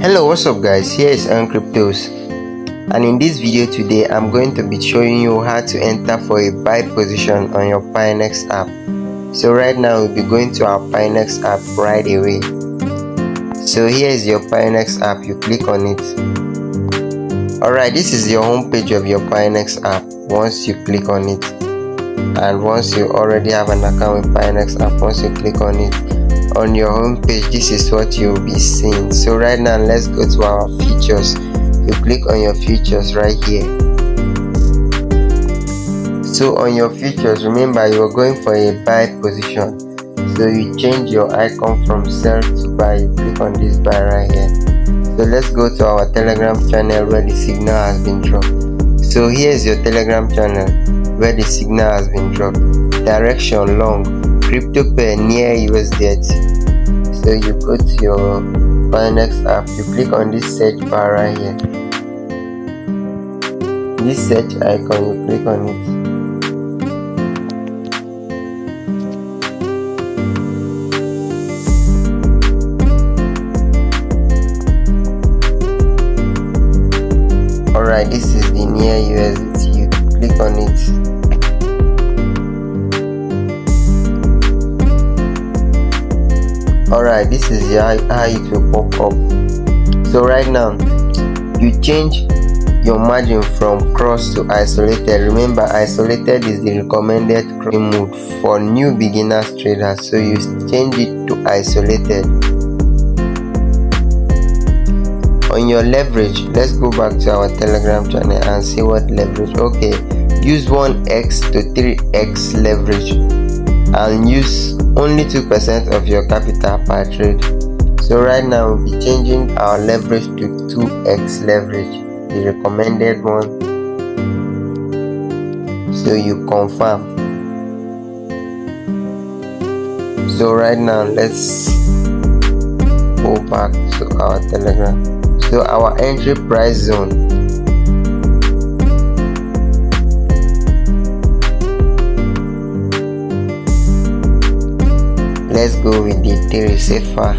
Hello, what's up guys, here is Cryptos, and in this video today I'm going to be showing you how to enter for a buy position on your Pionex app. So right now we'll be going to our Pionex app right away. So here is your Pionex app, you click on it. Alright, this is your home page of your Pionex app once you click on it, and once you already have an account with Pionex app, once you click on it, on your home page, this is what you'll be seeing. So right now let's go to our features. You click on your features right here. So on your features, remember you are going for a buy position, so you change your icon from sell to buy. You click on this buy right here. So let's go to our Telegram channel where the signal has been dropped. So here's your Telegram channel where the signal has been dropped. Direction long, crypto pair near USDT. So you go to your Pionex app, you click on this search bar right here, this search icon, you click on it. Alright, this is the near USDT, you click on it. Alright, this is how it will pop up. So right now you change your margin from cross to isolated. Remember, isolated is the recommended mode for new beginners traders, so you change it to isolated. On your leverage, let's go back to our Telegram channel and see what leverage. Okay, use 1x to 3x leverage and use only 2% of your capital per trade. So right now we'll be changing our leverage to 2x leverage, the recommended one. So you confirm. So right now let's go back to our Telegram. So our entry price zone, let's go with the 3 safer.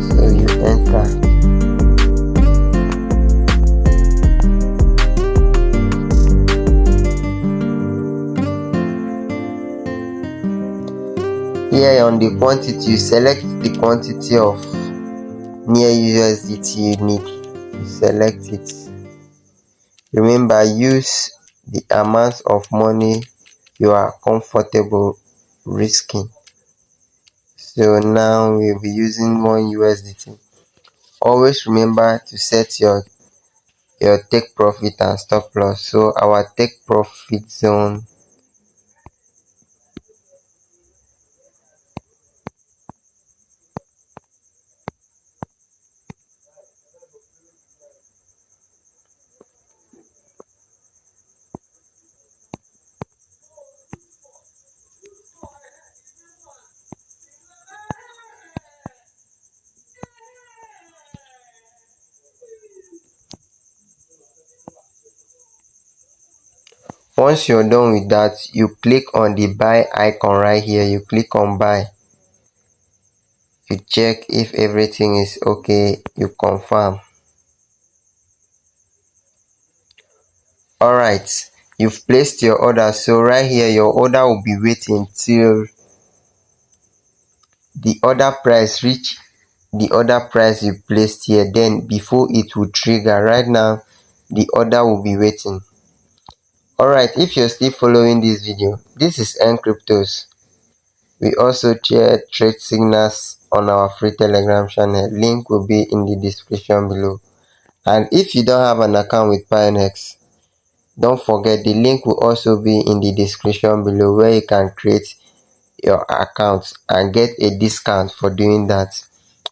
So you enter. Here on the quantity, you select the quantity of near USDT you need. You select it. Remember, use the amount of money you are comfortable risking. So now we'll be using 1 USDT. Always remember to set your take profit and stop loss. So our take profit zone, once you're done with that, you click on the buy icon right here. You click on buy. You check if everything is okay. You confirm. Alright, you've placed your order. So right here, your order will be waiting till the order price reach the order price you placed here, then before it will trigger. Right now the order will be waiting. Alright, if you're still following this video, this is Cryptos. We also share trade signals on our free Telegram channel. Link will be in the description below. And if you don't have an account with Pionex, don't forget the link will also be in the description below, where you can create your account and get a discount for doing that.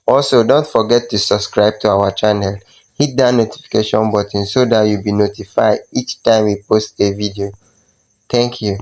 Also, don't forget to subscribe to our channel. Hit that notification button so that you'll be notified each time we post a video. Thank you.